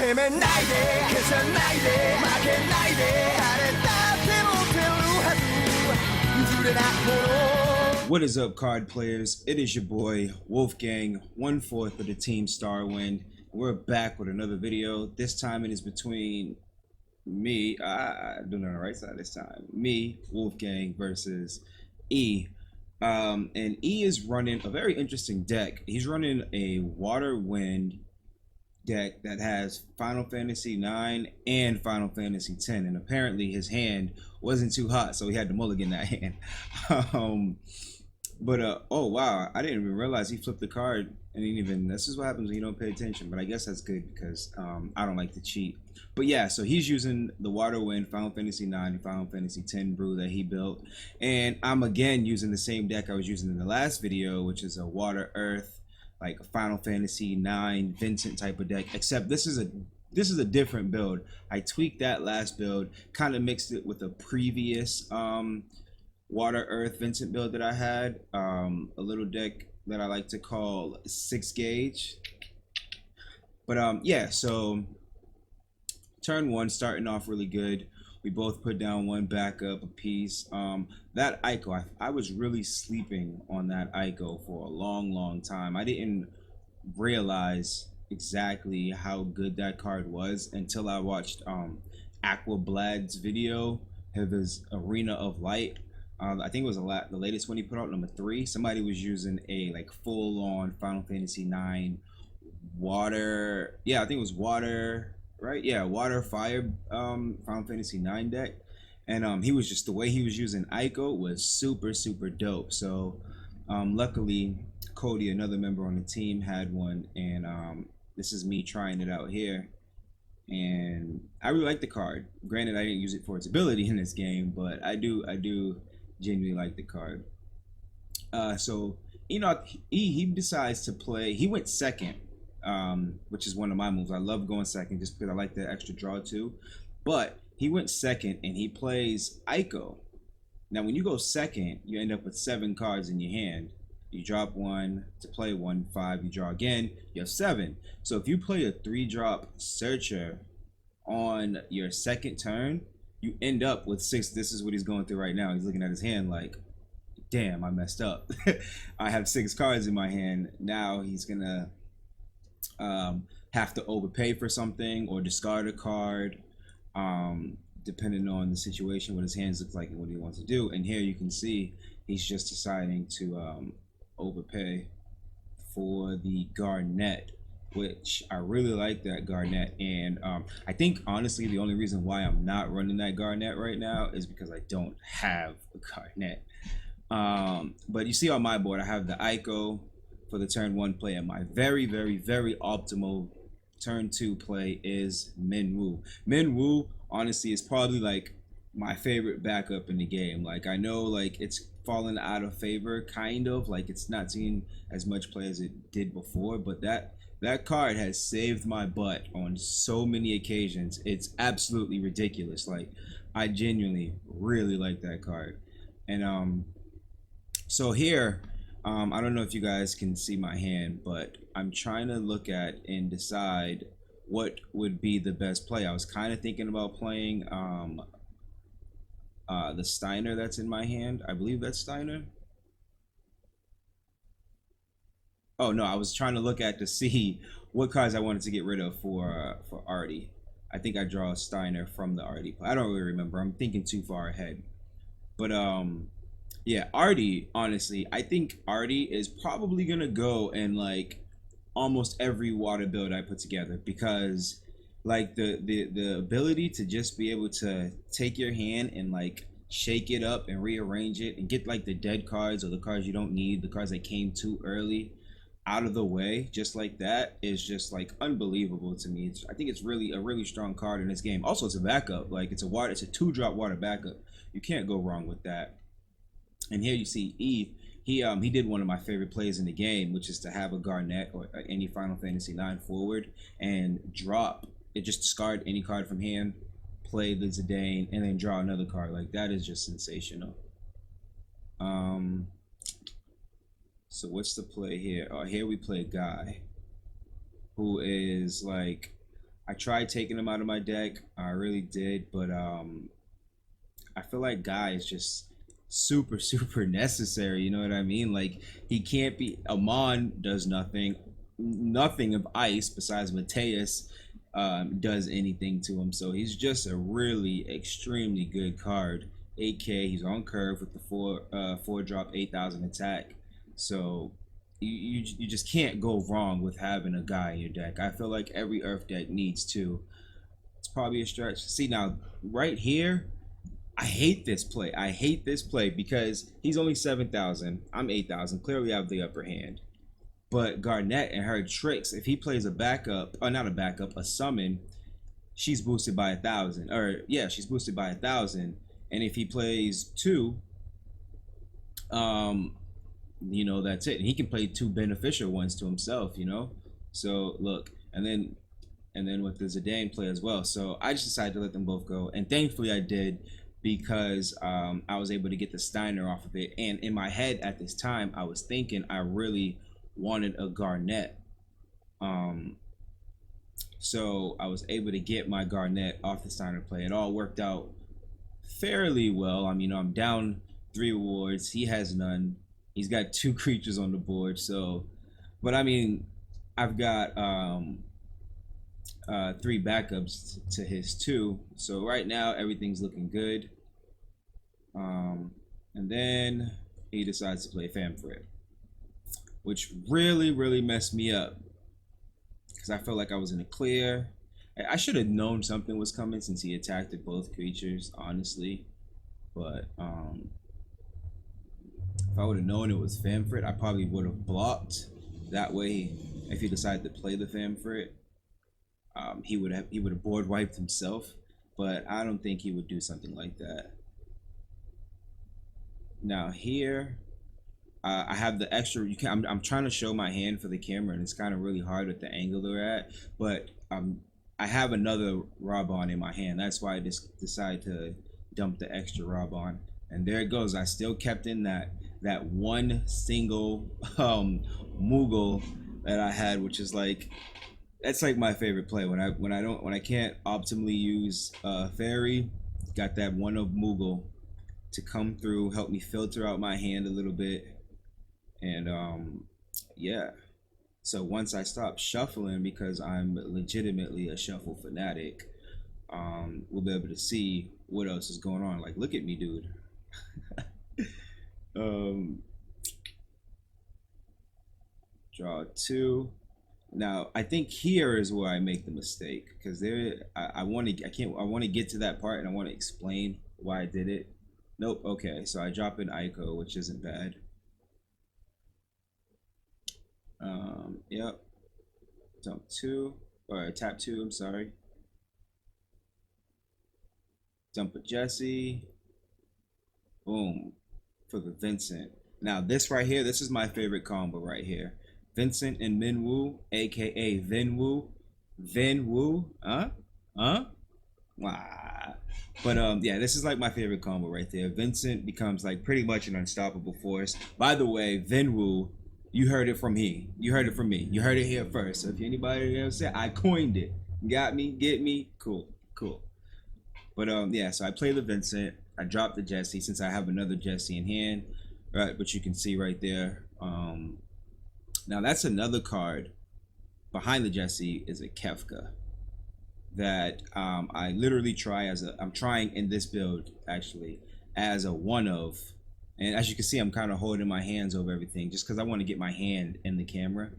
What is up, card players? It is your boy Wolfgang, 1/4 of the team Starwind. We're back with another video. This time it is between me, doing it on the right side this time, me, Wolfgang, versus E. And E is running a very interesting deck. He's running a Water Wind deck that has Final Fantasy IX and Final Fantasy X, and apparently his hand wasn't too hot, so he had to mulligan that hand. Oh wow, I didn't even realize he flipped the card and didn't even, this is what happens when you don't pay attention, but I guess that's good because I don't like to cheat. But yeah, so he's using the Water Wind Final Fantasy IX and Final Fantasy X brew that he built, and I'm again using the same deck I was using in the last video, which is a Water Earth, like a Final Fantasy IX Vincent type of deck, except this is a different build. I tweaked that last build, kind of mixed it with a previous Water Earth Vincent build that I had, a little deck that I like to call 6 gauge. But yeah, so turn one starting off really good. We both put down one backup apiece. That Ico, I was really sleeping on that Ico for a long time. I didn't realize exactly how good that card was until I watched Aqua Blad's video of his Arena of Light. I think it was the latest one he put out, number 3. Somebody was using a like full-on Final Fantasy IX water, yeah, I think it was water, right? Yeah, water fire Final Fantasy IX deck, and he was just, the way he was using Ico was super dope. So luckily Cody, another member on the team, had one, and this is me trying it out here, and I really like the card. Granted, I didn't use it for its ability in this game, but I do genuinely like the card. So Enoch, he decides to play, he went second, which is one of my moves. I love going second just because I like the extra draw too. But he went second and he plays Ico. Now when you go second, you end up with 7 cards in your hand. You drop 1 to play 1, 5, you draw again, you have 7. So if you play a 3-drop Searcher on your second turn, you end up with 6. This is what he's going through right now. He's looking at his hand like, damn, I messed up. I have 6 cards in my hand. Now he's gonna have to overpay for something or discard a card, depending on the situation, what his hands look like and what he wants to do. And here you can see he's just deciding to overpay for the Garnet, which I really like that Garnet. And I think honestly the only reason why I'm not running that Garnet right now is because I don't have a Garnet. But you see on my board I have the Ico for the turn 1 play, and my very optimal turn 2 play is Minwoo. Minwoo honestly is probably like my favorite backup in the game. Like, I know like it's fallen out of favor, kind of like it's not seen as much play as it did before, but that card has saved my butt on so many occasions. It's absolutely ridiculous. Like, I genuinely really like that card. And so here, I don't know if you guys can see my hand, but I'm trying to look at and decide what would be the best play. I was kind of thinking about playing the Steiner that's in my hand. I believe that's Steiner. Oh no, I was trying to look at to see what cards I wanted to get rid of for Artie. I think I draw a Steiner from the Artie play. I don't really remember. I'm thinking too far ahead. But yeah, Artie, honestly, I think Artie is probably gonna go in like almost every water build I put together, because like the ability to just be able to take your hand and like shake it up and rearrange it and get like the dead cards or the cards you don't need, the cards that came too early, out of the way just like that, is just like unbelievable to me. I think it's really a really strong card in this game. Also, it's a backup. Like, it's a 2-drop water backup. You can't go wrong with that. And here you see Eve. He did one of my favorite plays in the game, which is to have a Garnet or any Final Fantasy IX forward and drop it, just discard any card from hand, play the Zidane, and then draw another card. Like, that is just sensational. So what's the play here? Oh, here we play Guy, who is like I tried taking him out of my deck. I really did, but I feel like Guy is just super super necessary. You know what I mean? Like he can't be. Amon does nothing of ice besides Mateus does anything to him. So he's just a really extremely good card. 8K. He's on curve with the four drop 8,000 attack. So you just can't go wrong with having a guy in your deck. I feel like every Earth deck needs to. It's probably a stretch. See now, right here, I hate this play. I hate this play because he's only 7,000. I'm 8,000. Clearly, I have the upper hand. But Garnett and her tricks, if he plays a backup, or not a backup, a summon, she's boosted by 1,000. Or yeah, she's boosted by 1,000. And if he plays two, you know, that's it. And he can play two beneficial ones to himself, you know. So look, and then with the Zidane play as well. So I just decided to let them both go, and thankfully I did because I was able to get the Steiner off of it. And in my head at this time, I was thinking I really wanted a Garnett. So I was able to get my Garnett off the Steiner play. It all worked out fairly well. I mean, I'm down 3 awards. He has none. He's got 2 creatures on the board. So, but I mean, I've got 3 backups to his 2. So right now everything's looking good. And then he decides to play Famfrit, which really messed me up because I felt like I was in a clear. I should have known something was coming since he attacked at both creatures, honestly. But if I would have known it was Famfrit, I probably would have blocked. That way, if he decided to play the Famfrit, he would have board wiped himself. But I don't think he would do something like that. Now here, I have the extra. I'm trying to show my hand for the camera, and it's kind of really hard with the angle they're at. But I have another Rabon in my hand. That's why I just decided to dump the extra Rabon. And there it goes. I still kept in that one single Moogle that I had, which is like, that's like my favorite play when I can't optimally use Fairy. Got that one of Moogle to come through, help me filter out my hand a little bit, and yeah. So once I stop shuffling, because I'm legitimately a shuffle fanatic, we'll be able to see what else is going on. Like, look at me, dude. Draw 2. Now I think here is where I make the mistake, because I want to get to that part, and I want to explain why I did it. Nope. Okay, so I drop in Ico, which isn't bad. Yep. Dump 2, or tap 2. I'm sorry. Dump a Jesse. Boom, for the Vincent. Now this right here, this is my favorite combo right here. Vincent and Minwoo, aka Venwoo. Venwoo, huh? Wow. But yeah, this is like my favorite combo right there. Vincent becomes like pretty much an unstoppable force. By the way, Venwoo, you heard it from me. You heard it from me. You heard it here first. So if anybody else said, I coined it. Got me, get me, cool. But yeah, so I play the Vincent. I drop the Jesse since I have another Jesse in hand, right? But you can see right there. Now that's another card behind the Jesse is a Kefka that I literally I'm trying in this build actually as a one of, and as you can see, I'm kind of holding my hands over everything just because I want to get my hand in the camera.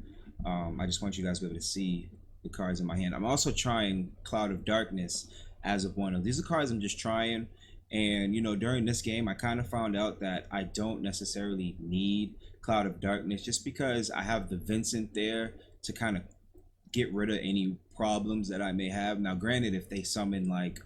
I just want you guys to be able to see the cards in my hand. I'm also trying Cloud of Darkness as of one of. These are cards I'm just trying. And you know, during this game I kind of found out that I don't necessarily need Cloud of Darkness, just because I have the Vincent there to kind of get rid of any problems that I may have. Now granted, if they summon like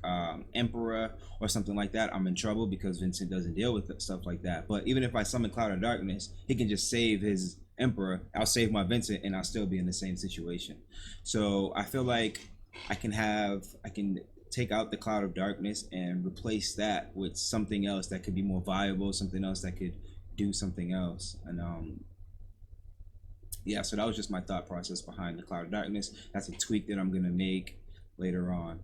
Emperor or something like that, I'm in trouble because Vincent doesn't deal with stuff like that. But even if I summon Cloud of Darkness, he can just save his Emperor, I'll save my Vincent, and I'll still be in the same situation. So I feel like I can take out the Cloud of Darkness and replace that with something else that could be more viable, something else that could do something else. And yeah, so that was just my thought process behind the Cloud of Darkness. That's a tweak that I'm gonna make. later on.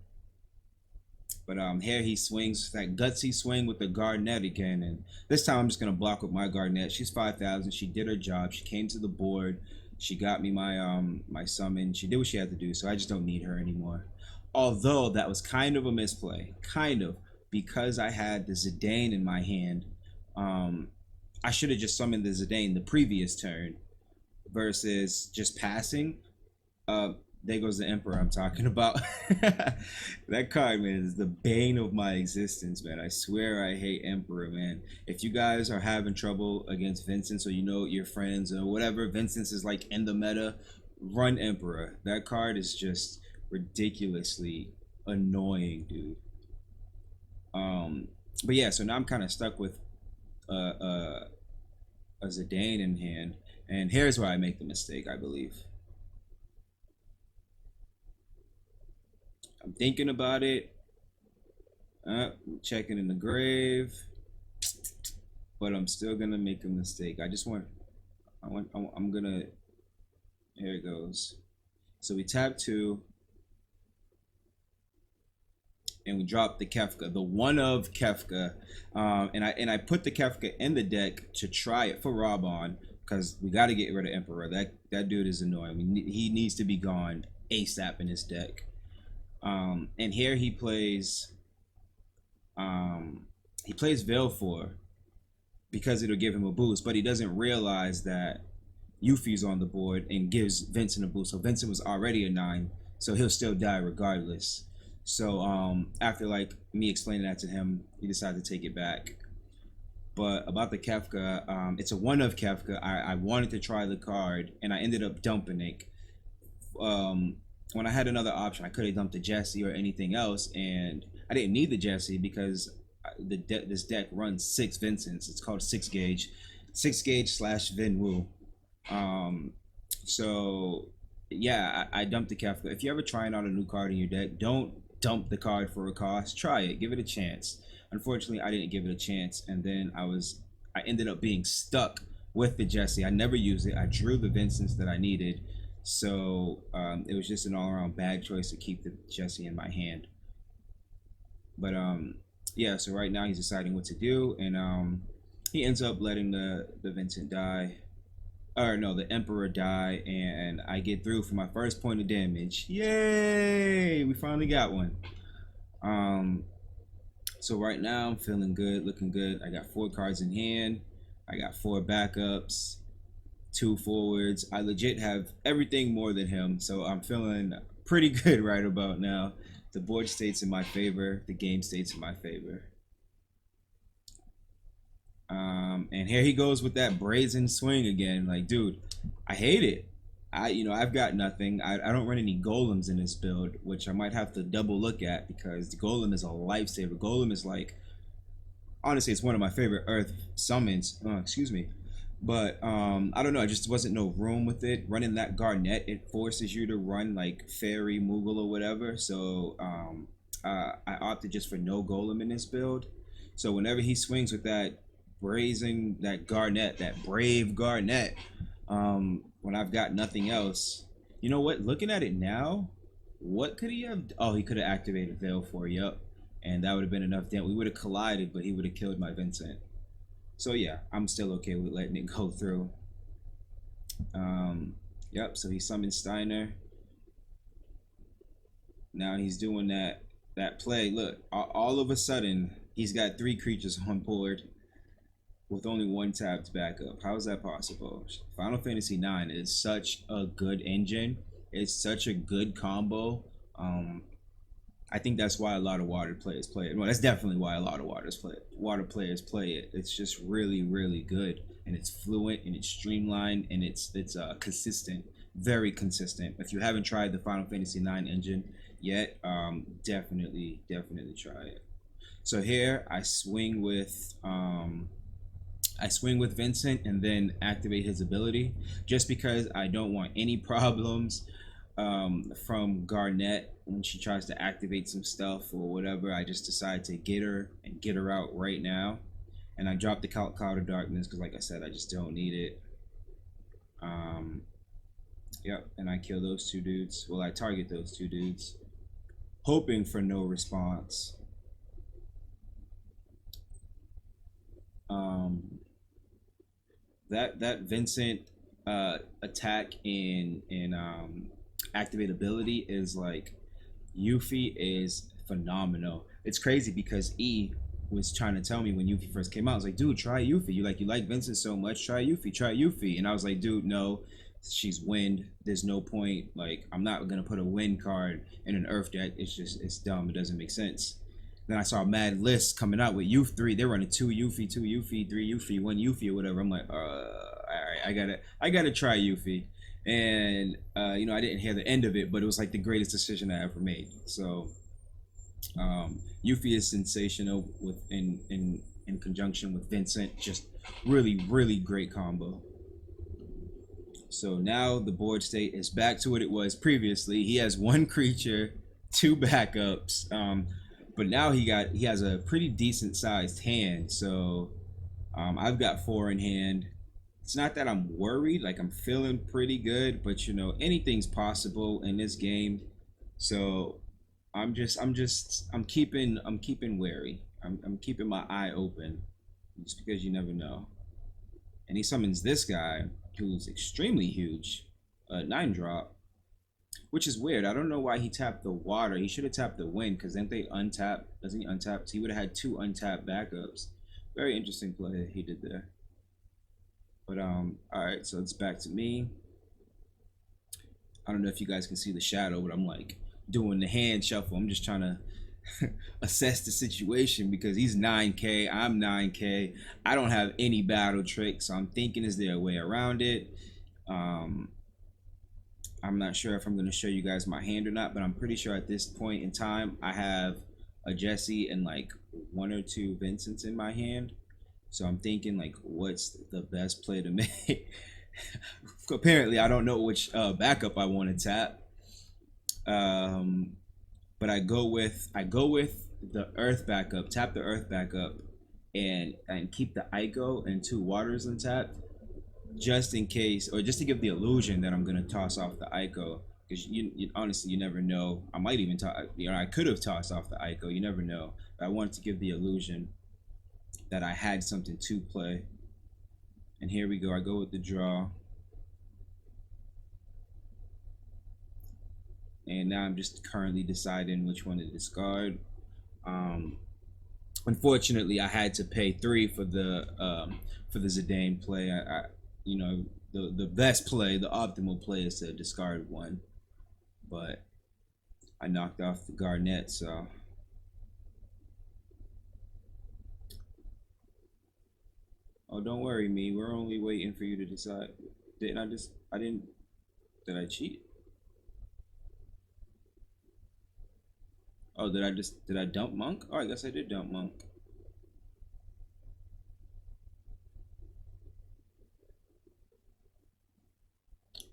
But here he swings that gutsy swing with the Garnet again, and this time I'm just gonna block with my Garnet. She's 5,000. She did her job. She came to the board. She got me my summon. She did what she had to do, so I just don't need her anymore. Although that was kind of a misplay, kind of, because I had the Zidane in my hand. I should have just summoned the Zidane the previous turn versus just passing. There goes the Emperor I'm talking about. That card, man, is the bane of my existence, man. I swear I hate Emperor, man. If you guys are having trouble against Vincent, so you know your friends or whatever, Vincent is like in the meta, run Emperor. That card is just ridiculously annoying, dude. But yeah, so now I'm kind of stuck with a Zidane in hand, and here's where I make the mistake, I believe. I'm thinking about it. Checking in the grave, but I'm still gonna make a mistake. I'm gonna. Here it goes. So we tap 2, and we drop the Kefka, the one of Kefka, and I put the Kefka in the deck to try it for Robon because we got to get rid of Emperor. That dude is annoying. He needs to be gone ASAP in his deck. And here he plays Veilfor because it'll give him a boost, but he doesn't realize that Yuffie's on the board and gives Vincent a boost. So Vincent was already a 9, so he'll still die regardless. So after like me explaining that to him, he decided to take it back. But about the Kefka, it's a one of Kefka. I wanted to try the card, and I ended up dumping it. When I had another option, I could have dumped the Jesse or anything else, and I didn't need the Jesse because this deck runs 6 Vincents. It's called 6 gauge / Vin Wu. So yeah, I dumped the Kefka. If you're ever trying out a new card in your deck, don't dump the card for a cost. Try it, give it a chance. Unfortunately, I didn't give it a chance, and then I ended up being stuck with the Jesse. I never used it. I drew the Vincents that I needed. So it was just an all-around bad choice to keep the Jesse in my hand. But yeah, so right now he's deciding what to do, and he ends up letting the Vincent die. Or no, the Emperor die, and I get through for my first point of damage. Yay! We finally got one. So right now I'm feeling good, looking good. I got 4 cards in hand. I got 4 backups. 2 forwards. I legit have everything more than him, so I'm feeling pretty good right about now. The board states in my favor. The game states in my favor. And here he goes with that brazen swing again. Like, dude, I hate it. I've got nothing. I don't run any golems in this build, which I might have to double look at because the golem is a lifesaver. Golem is like, honestly, it's one of my favorite earth summons. Excuse me. But I don't know, I just wasn't no room with it. Running that Garnet, it forces you to run like Fairy, Moogle, or whatever. So I opted just for no Golem in this build. So whenever he swings with that Garnet, that brave Garnet, when I've got nothing else, you know what? Looking at it now, what could he have? Oh, he could have activated Veilfor, yup. And that would have been enough. Then we would have collided, but he would have killed my Vincent. So yeah, I'm still okay with letting it go through. Yep, so he summoned Steiner. Now he's doing that play. Look, all of a sudden, he's got 3 creatures on board with only 1 tapped backup. How is that possible? Final Fantasy IX is such a good engine. It's such a good combo. I think that's why a lot of water players play it. Well, that's definitely why a lot of water players play it. It's just really, really good, and it's fluent, and it's streamlined, and it's consistent, very consistent. If you haven't tried the Final Fantasy IX engine yet, definitely try it. So here I swing with Vincent and then activate his ability, just because I don't want any problems from Garnet when she tries to activate some stuff or whatever. I just decide to get her out right now, and I drop the Cloud of Darkness because, like I said, I just don't need it. Yep, and I kill those 2 dudes. Well, I target those 2 dudes. hoping for no response. Um, that Vincent attack and activate ability is like Yuffie is phenomenal. It's crazy because E was trying to tell me when Yuffie first came out. I was like, dude, try Yuffie. You like Vincent so much, try Yuffie, try Yuffie. And I was like, dude, no, she's wind. There's no point. Like, I'm not gonna put a wind card in an Earth deck. It's dumb. It doesn't make sense. Then I saw mad lists coming out with Yuffie 3. They're running two Yuffie, three Yuffie, one Yuffie or whatever. I'm like, all right, I gotta try Yuffie. And I didn't hear the end of it, but it was like the greatest decision I ever made. So Yuffie is sensational with in conjunction with Vincent. Just really great combo. So now the board state is back to what it was previously. He has one creature, two backups, but now he has a pretty decent sized hand. So I've got four in hand. It's not that I'm worried, like I'm feeling pretty good, but anything's possible in this game. So I'm keeping wary. I'm keeping my eye open, just because you never know. And he summons this guy who's extremely huge, 9-drop, which is weird. I don't know why he tapped the water. He should have tapped the wind, because then they untap. Doesn't he untap? So he would have had two untapped backups. Very interesting play he did there. But all right, so it's back to me. I don't know if you guys can see the shadow, but I'm like doing the hand shuffle. I'm just trying to assess the situation because he's 9K, I'm 9K. I don't have any battle tricks, so I'm thinking, is there a way around it? I'm not sure if I'm going to show you guys my hand or not, but I'm pretty sure at this point in time I have a Jesse and like one or two Vincents in my hand. So I'm thinking, like, what's the best play to make? Apparently I don't know which backup I want to tap. But I go with the Earth backup, tap the Earth backup, and keep the Ico and two waters untapped, just in case, or just to give the illusion that I'm gonna toss off the Ico, because you honestly, you never know. I might even I could have tossed off the Ico. You never know. But I wanted to give the illusion that I had something to play. And here we go. I go with the draw. And now I'm just currently deciding which one to discard. Unfortunately, I had to pay 3 for the Zidane play. The best play, the optimal play, is to discard 1, but I knocked off the Garnett, so oh, don't worry, me. We're only waiting for you to decide. Did I cheat? Oh, did I dump Monk? Oh, I guess I did dump Monk.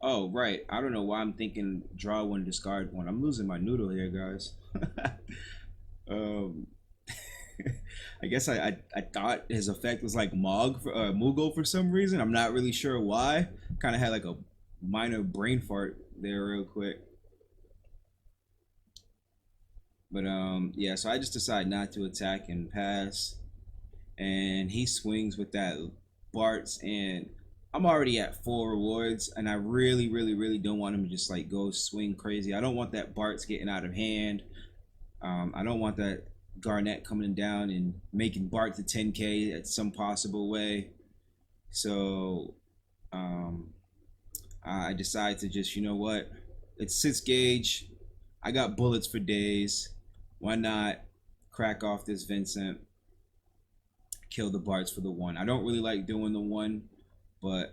Oh, right. I don't know why I'm thinking draw 1, discard 1. I'm losing my noodle here, guys. um, I guess I thought his effect was like Mughal for some reason. I'm not really sure why. Kind of had like a minor brain fart there real quick. But yeah, so I just decided not to attack and pass. And he swings with that Bart's, and I'm already at 4 rewards, and I really don't want him to just like go swing crazy. I don't want that Bart's getting out of hand. I don't want that Garnett coming down and making Bart to 10K at some possible way. So I decided to just, you know what? It's 6 gauge. I got bullets for days. Why not crack off this Vincent? Kill the Barts for the 1. I don't really like doing the 1, but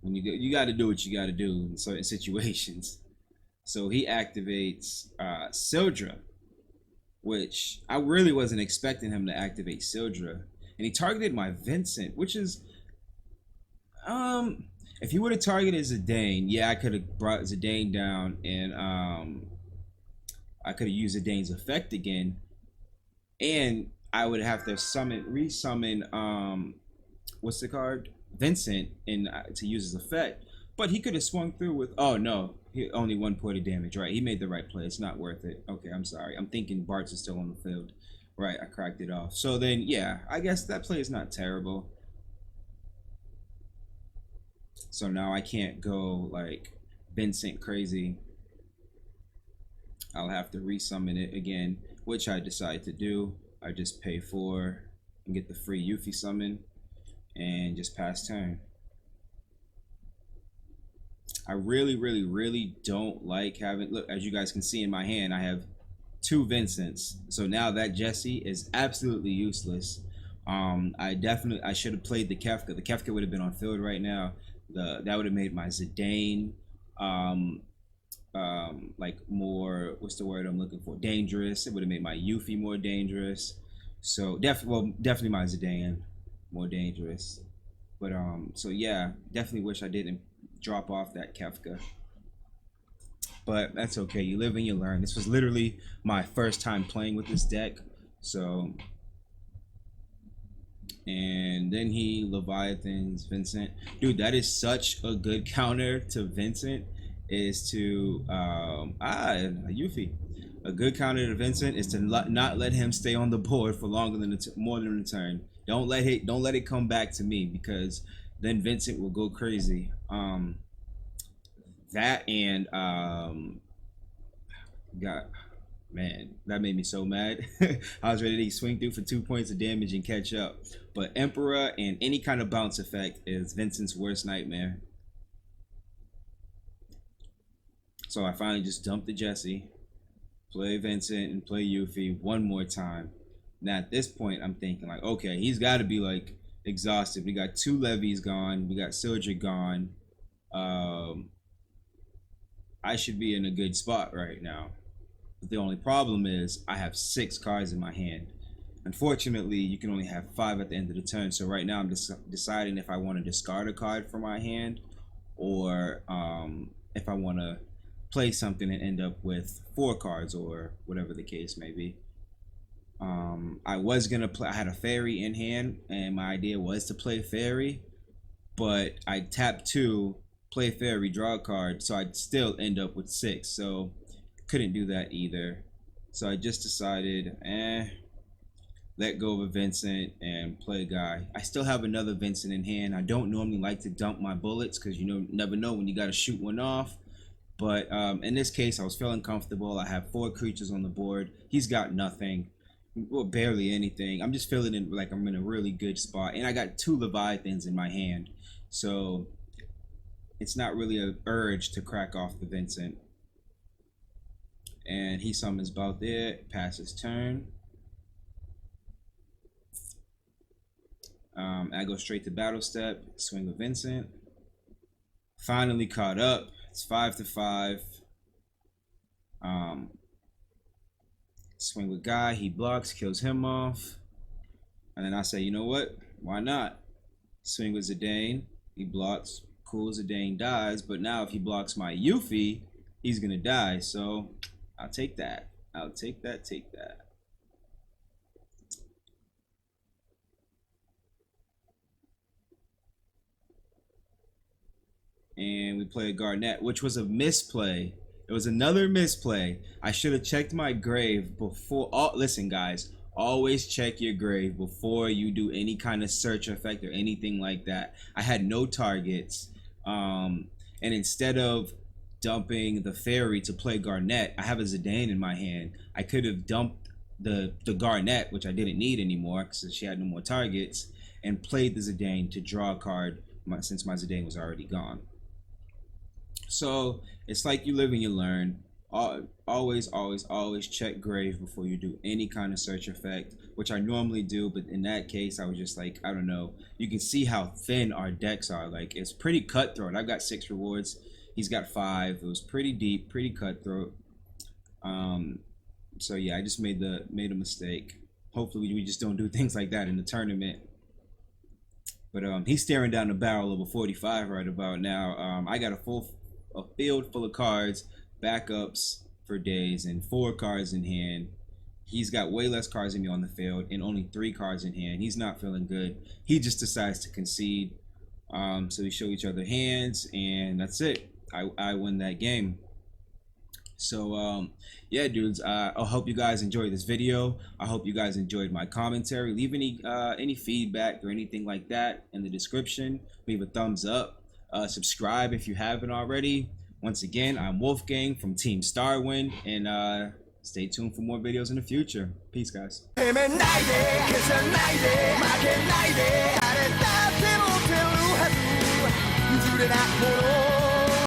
when you got to do what you got to do in certain situations. So he activates Sildra, which I really wasn't expecting him to activate Sildra, and he targeted my Vincent, which is if he would have targeted Zidane, yeah, I could have brought Zidane down, and I could have used Zidane's effect again, and I would have to resummon what's the card? Vincent, and to use his effect. But he could have swung through with, oh no, He only 1 point of damage. Right, he made the right play. It's not worth it. Okay, I'm sorry. I'm thinking Bart's is still on the field. Right, I cracked it off. So then, yeah, I guess that play is not terrible. So now I can't go like Vincent crazy. I'll have to resummon it again, which I decide to do. I just pay 4 and get the free Yuffie summon and just pass turn. I really don't like having, look, as you guys can see in my hand, I have 2 Vincents. So now that Jesse is absolutely useless. I should have played the Kefka. The Kefka would have been on field right now. That would have made my Zidane like more, what's the word I'm looking for? Dangerous. It would have made my Yuffie more dangerous. So definitely my Zidane more dangerous. But so yeah, definitely wish I didn't drop off that Kefka. But that's okay. You live and you learn. This was literally my first time playing with this deck. So, and then he Leviathans Vincent. Dude, that is such a good counter to Vincent. Is to Yuffie. A good counter to Vincent is to not let him stay on the board for longer than more than a turn. Don't let it come back to me, because then Vincent will go crazy. That and man, that made me so mad. I was ready to swing through for 2 points of damage and catch up. But Emperor and any kind of bounce effect is Vincent's worst nightmare. So I finally just dumped the Jesse, play Vincent, and play Yuffie one more time. Now at this point, I'm thinking like, okay, he's got to be like exhausted. We got 2 levies gone. We got Sildred gone. I should be in a good spot right now. But the only problem is I have 6 cards in my hand. Unfortunately, you can only have 5 at the end of the turn. So right now I'm just deciding if I want to discard a card from my hand, or if I want to play something and end up with 4 cards, or whatever the case may be. I was gonna play. I had a fairy in hand, and my idea was to play fairy, but I tapped 2, play fairy, draw a card, so I'd still end up with 6. So couldn't do that either. So I just decided, let go of a Vincent and play a guy. I still have another Vincent in hand. I don't normally like to dump my bullets, because you never know when you got to shoot one off. But in this case, I was feeling comfortable. I have 4 creatures on the board. He's got nothing, well, barely anything. I'm just feeling like I'm in a really good spot. And I got 2 Leviathans in my hand. So it's not really an urge to crack off the Vincent. And he summons about there, passes turn. I go straight to battle step, swing with Vincent. Finally caught up. It's 5 to 5. Swing with Guy. He blocks, kills him off. And then I say, you know what? Why not? Swing with Zidane. He blocks. Cool, Zidane dies. But now if he blocks my Yuffie, he's going to die. So I'll take that. I'll take that, take that. And we play a Garnet, which was a misplay. It was another misplay. I should have checked my grave before. Listen, guys, always check your grave before you do any kind of search effect or anything like that. I had no targets. And instead of dumping the fairy to play Garnet, I have a Zidane in my hand. I could have dumped the Garnet, which I didn't need anymore because she had no more targets, and played the Zidane to draw a card since my Zidane was already gone. So it's like you live and you learn. Always check grave before you do any kind of search effect, which I normally do, but in that case I was just like, I don't know. You can see how thin our decks are. Like, it's pretty cutthroat. I've got 6 rewards, he's got 5. It was pretty deep, pretty cutthroat. So yeah, I just made a mistake. Hopefully we just don't do things like that in the tournament. But he's staring down the barrel of a 45 right about now. I got a field full of cards, backups for days, and 4 cards in hand. He's got way less cards than me on the field and only 3 cards in hand. He's not feeling good. He just decides to concede. So we show each other hands, and that's it. I win that game. So yeah, dudes, I hope you guys enjoyed this video. I hope you guys enjoyed my commentary. Leave any feedback or anything like that in the description. Leave a thumbs up. Subscribe if you haven't already. Once again, I'm Wolfgang from Team Starwind, and stay tuned for more videos in the future. Peace, guys.